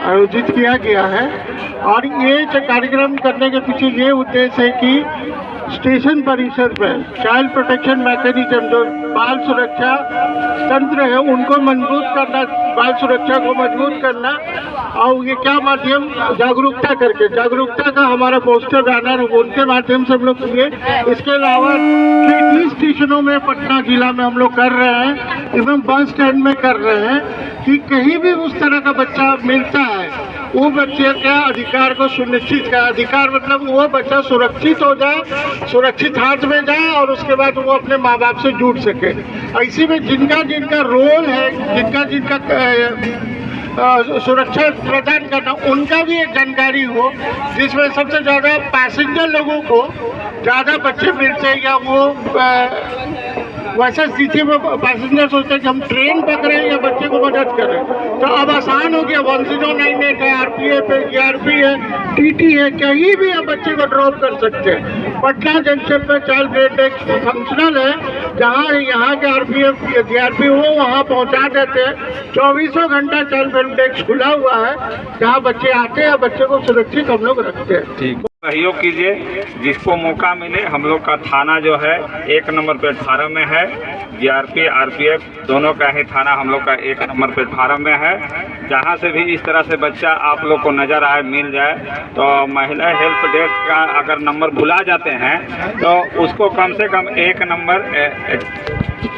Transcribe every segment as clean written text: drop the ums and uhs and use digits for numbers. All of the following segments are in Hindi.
आयोजित किया गया है। और ये कार्यक्रम करने के पीछे ये उद्देश्य है कि स्टेशन परिसर में चाइल्ड प्रोटेक्शन मैकेनिज्म, जो बाल सुरक्षा तंत्र है, उनको मजबूत करना, बाल सुरक्षा को मजबूत करना। और ये क्या माध्यम, जागरूकता करके, जागरूकता का हमारा पोस्टर बैनर उनके माध्यम से हम लोग किए। इसके अलावा 30 स्टेशनों में पटना जिला में हम लोग कर रहे हैं, एवं बस स्टैंड में कर रहे हैं कि कहीं भी उस तरह का बच्चा मिलता है, वो बच्चे का अधिकार को सुनिश्चित का अधिकार, मतलब वो बच्चा सुरक्षित हो जाए, सुरक्षित हाथ में जाए और उसके बाद वो अपने माँ बाप से जुड़ सके। ऐसे में जिनका जिनका रोल है, जिनका जिनका सुरक्षा प्रदान करना, उनका भी एक जानकारी हो, जिसमें सबसे ज़्यादा पैसेंजर लोगों को ज़्यादा बच्चे मिलते हैं, या वो वैसे स्थिति में पैसेंजर सोचते हैं कि हम ट्रेन पकड़ें या बच्चे को मदद करें, तो अब आसान हो गया। 1098 है, RPF है, GRP है, TT है, कहीं भी आप बच्चे को ड्रॉप कर सकते हैं। पटना जंक्शन पर चाइल्ड ब्रेक डेस्क फंक्शनल है, जहाँ यहाँ के RPF GRP हो वहाँ पहुँचा देते हैं। 24 घंटा चाइल्ड ब्रेक डेस्क खुला हुआ है, जहाँ बच्चे आते हैं, बच्चे को सुरक्षित हम लोग रखते हैं। सहयोग कीजिए, जिसको मौका मिले। हम लोग का थाना जो है 1 नंबर प्लेटफार्म में है। GRP RPF दोनों का ही थाना हम लोग का 1 नंबर प्लेटफार्म में है। जहाँ से भी इस तरह से बच्चा आप लोग को नज़र आए, मिल जाए, तो महिला हेल्प डेस्क का अगर नंबर भुला जाते हैं तो उसको कम से कम 1 number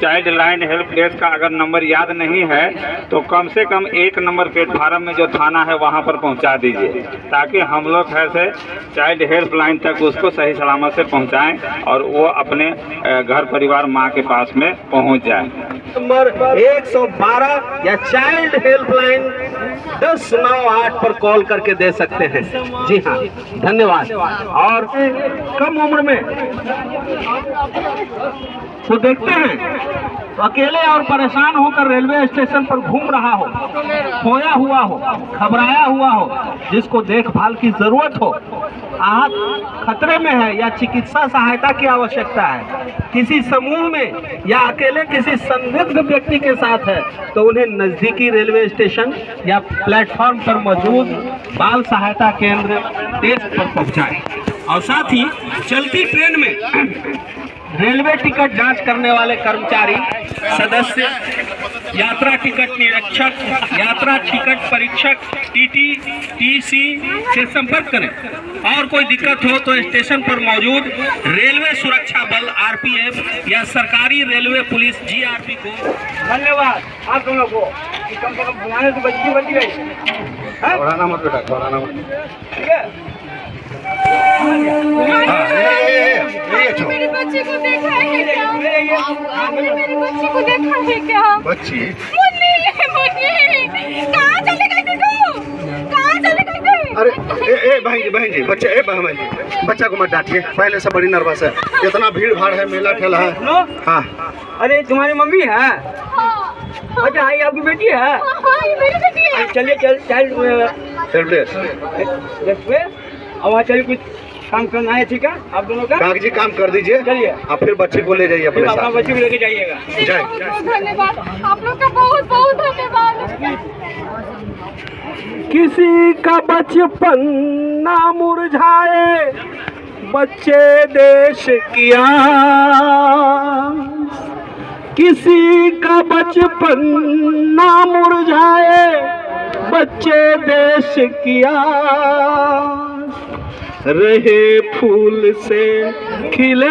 child line help desk का अगर नंबर याद नहीं है तो कम से कम 1 नंबर प्लेटफार्म में जो थाना है वहाँ पर पहुँचा दीजिए, ताकि हम लोग है से चाइल्ड हेल्प लाइन तक उसको सही सलामत से पहुँचाएं और वो अपने घर परिवार माँ के पास में पहुँच जाए। नंबर 112 या चाइल्ड हेल्प लाइन 1098 पर कॉल करके दे सकते हैं। जी हाँ, धन्यवाद। और कम उम्र में तो देखते हैं तो अकेले और परेशान होकर रेलवे स्टेशन पर घूम रहा हो, खोया हुआ हो, घबराया हुआ हो, जिसको देखभाल की जरूरत हो, आहत खतरे में है या चिकित्सा सहायता की आवश्यकता है, किसी समूह में या अकेले किसी संदिग्ध व्यक्ति के साथ है, तो उन्हें नजदीकी रेलवे स्टेशन या प्लेटफॉर्म पर मौजूद बाल सहायता केंद्र डेस्क पर पहुंचाएं। और साथ ही चलती ट्रेन में रेलवे टिकट जांच करने वाले कर्मचारी, सदस्य, यात्रा टिकट निरीक्षक, यात्रा टिकट परीक्षक, TT, TC से संपर्क करें। और कोई दिक्कत हो तो स्टेशन पर मौजूद रेलवे सुरक्षा बल RPF या सरकारी रेलवे पुलिस GRP को। धन्यवाद आप दोनों को, कम से कम बुलाने से बच्ची बच गई। घबराना मत बेटा, घबराना मत, ठीक है। मेरी बच्ची को देखा है क्या? आपने मेरी बच्ची को देखा है क्या? बच्ची मुन्नी कहाँ चले गई तू? कहाँ चले गई? अरे बहन जी, बच्चे बहन जी, बच्चा को मत डांटिए, पहले से बड़ी नर्वस है, इतना भीड़ भाड़ है, मेला ठेला है। हाँ, अरे तुम्हारी मम्मी है? अच्छा, आई आपकी बेटी है? मेरी बेटी है। चलिए चाइल्ड अब वहाँ चलिए, कुछ काम करना है, ठीक है? आप दोनों का कागजी काम कर दीजिए, चलिए। आप फिर बच्चे को ले जाइए अपने साथ। अपना बच्चे को लेके जाइएगा। धन्यवाद आप लोग का, बहुत बहुत धन्यवाद। किसी का बचपन ना मुरझाए, बच्चे देश की आस। किसी का बचपन ना मुरझाए, बच्चे देश की आस। रहे फूल से खिले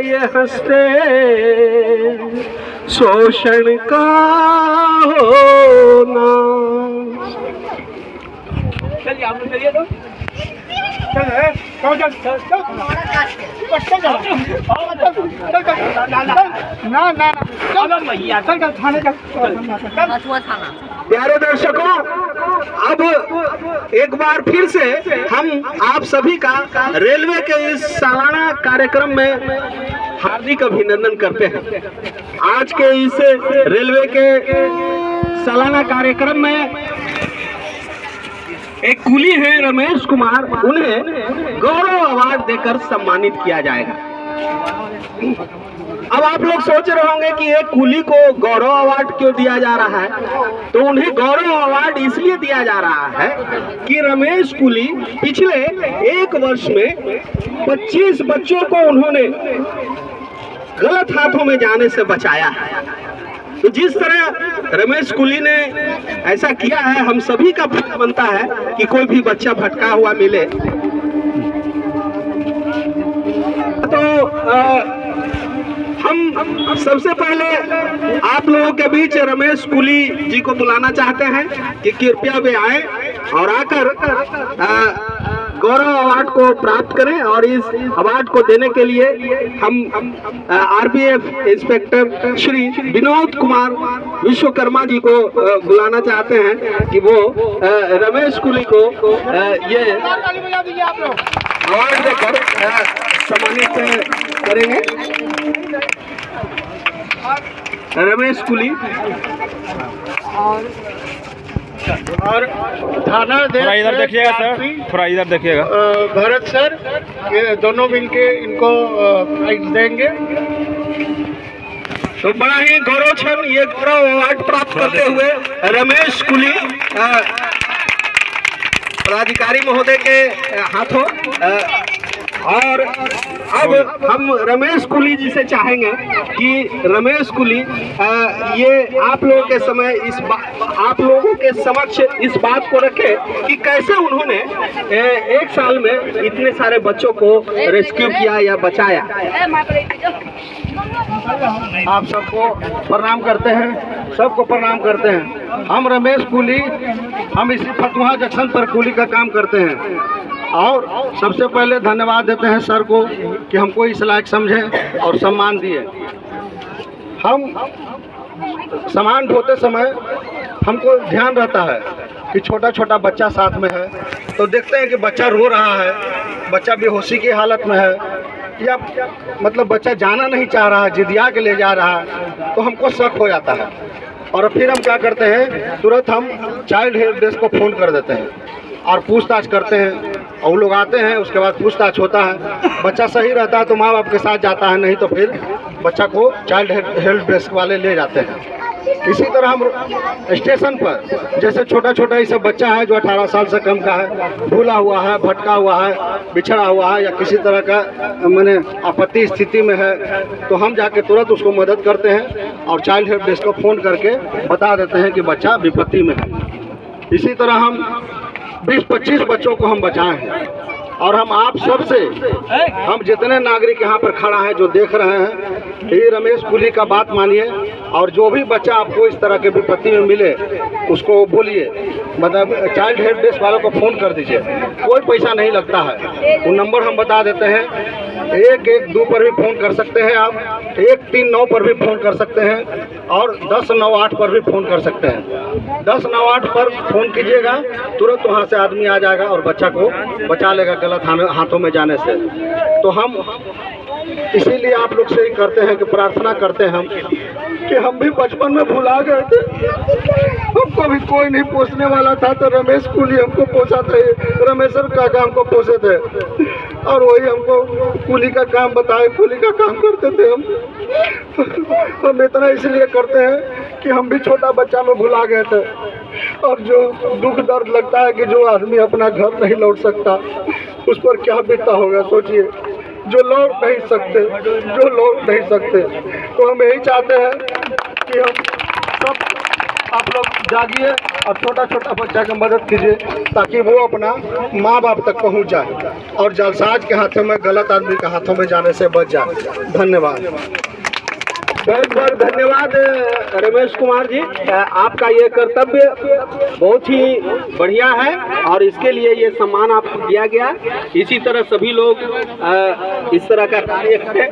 ये हंसते, शोषण का होना। चलिए आप लोग चलिए, तो प्यारे दर्शकों, अब एक बार फिर से हम आप सभी का रेलवे के इस सालाना कार्यक्रम में हार्दिक अभिनंदन करते हैं। आज के इस रेलवे के सालाना कार्यक्रम में एक कुली है रमेश कुमार, उन्हें गौरव अवार्ड देकर सम्मानित किया जाएगा। अब आप लोग सोच रहे होंगे कि एक कुली को गौरव अवार्ड क्यों दिया जा रहा है। तो उन्हें गौरव अवार्ड इसलिए दिया जा रहा है कि रमेश कुली पिछले एक वर्ष में 25 बच्चों को उन्होंने गलत हाथों में जाने से बचाया है। तो जिस तरह रमेश कुली ने ऐसा किया है, हम सभी का फर्ज बनता है कि कोई भी बच्चा भटका हुआ मिले तो हम सबसे पहले आप लोगों के बीच रमेश कुली जी को बुलाना चाहते हैं कि कृपया वे आए और आकर गौरव अवार्ड को प्राप्त करें। और इस अवार्ड को देने के लिए हम आरपीएफ इंस्पेक्टर श्री विनोद कुमार विश्वकर्मा जी को बुलाना चाहते हैं कि वो रमेश कुली को ये अवार्ड देकर सम्मानित करेंगे। रमेश कुली और थाना थोड़ा इधर देखिएगा सर, थोड़ा इधर देखिएगा। भरत सर, ये दोनों मिलके इनको प्राइज देंगे। तो बड़ा ही गौरव क्षण ये गौरव अवार्ड प्राप्त करते हुए रमेश कुली पदाधिकारी महोदय के हाथों। और अब हम रमेश कुली जी से चाहेंगे कि रमेश कुली ये आप लोगों के समय आप लोगों के समक्ष इस बात को रखें कि कैसे उन्होंने एक साल में इतने सारे बच्चों को रेस्क्यू किया या बचाया। आप सबको प्रणाम करते हैं, सबको प्रणाम करते हैं। हम रमेश कुली, हम इसी फतुहा जंक्शन पर कुली का काम करते हैं। और सबसे पहले धन्यवाद देते हैं सर को कि हमको इस लायक समझे और सम्मान दिए। हम सामान ढोते समय हमको ध्यान रहता है कि छोटा छोटा बच्चा साथ में है, तो देखते हैं कि बच्चा रो रहा है, बच्चा बेहोशी की हालत में है, या मतलब बच्चा जाना नहीं चाह रहा है, जिदिया के ले जा रहा है, तो हमको शक हो जाता है। और फिर हम क्या करते हैं, तुरंत हम चाइल्ड हेल्प डेस्क को फ़ोन कर देते हैं और पूछताछ करते हैं। और वो लोग आते हैं, उसके बाद पूछताछ होता है। बच्चा सही रहता है तो माँ बाप के साथ जाता है, नहीं तो फिर बच्चा को चाइल्ड हेल्प डेस्क वाले ले जाते हैं। इसी तरह हम स्टेशन पर जैसे छोटा छोटा ये सब बच्चा है जो 18 साल से कम का है, भूला हुआ है, भटका हुआ है, बिछड़ा हुआ है, या किसी तरह का मैंने आपत्ति स्थिति में है, तो हम जाके तुरंत उसको मदद करते हैं और चाइल्ड हेल्प डेस्क को फ़ोन करके बता देते हैं कि बच्चा विपत्ति में है। इसी तरह हम 20-25 बच्चों को हम बचाए हैं। और हम आप सबसे, हम जितने नागरिक यहाँ पर खड़ा हैं जो देख रहे हैं, ये रमेश कुली का बात मानिए और जो भी बच्चा आपको इस तरह के विपत्ति में मिले उसको बोलिए, मतलब चाइल्ड हेल्प डेस्क वालों को फ़ोन कर दीजिए। कोई पैसा नहीं लगता है, वो नंबर हम बता देते हैं। 112 पर भी फ़ोन कर सकते हैं आप, 139 पर भी फ़ोन कर सकते हैं और 1098 पर भी फ़ोन कर सकते हैं। 1098 पर फ़ोन कीजिएगा, तुरंत वहाँ से आदमी आ जाएगा और बच्चा को बचा लेगा गलत हाथों में जाने से। तो हम इसीलिए आप लोग से ही करते हैं कि प्रार्थना करते हैं हम कि हम भी बचपन में भुला गए थे, हमको भी कोई नहीं पोसने वाला था, तो रमेश कुली हमको पोसा थे, रमेश्वर काका हमको पोसे थे और वही हमको कुली का काम बताए, कुली का काम करते थे हम इतना इसलिए करते हैं कि हम भी छोटा बच्चा में भुला गए थे। और जो दुख दर्द लगता है कि जो आदमी अपना घर नहीं लौट सकता, उस पर क्या बीतता होगा सोचिए। जो लौट नहीं सकते, तो हम यही चाहते हैं कि हम सब आप लोग जागिए और छोटा छोटा बच्चा की मदद कीजिए ताकि वो अपना माँ बाप तक पहुँच जाए और जालसाज के हाथों में, गलत आदमी के हाथों में जाने से बच जाए। धन्यवाद, बहुत बहुत धन्यवाद रमेश कुमार जी। आपका ये कर्तव्य बहुत ही बढ़िया है और इसके लिए ये सम्मान आपको दिया गया। इसी तरह सभी लोग इस तरह का कार्य करें।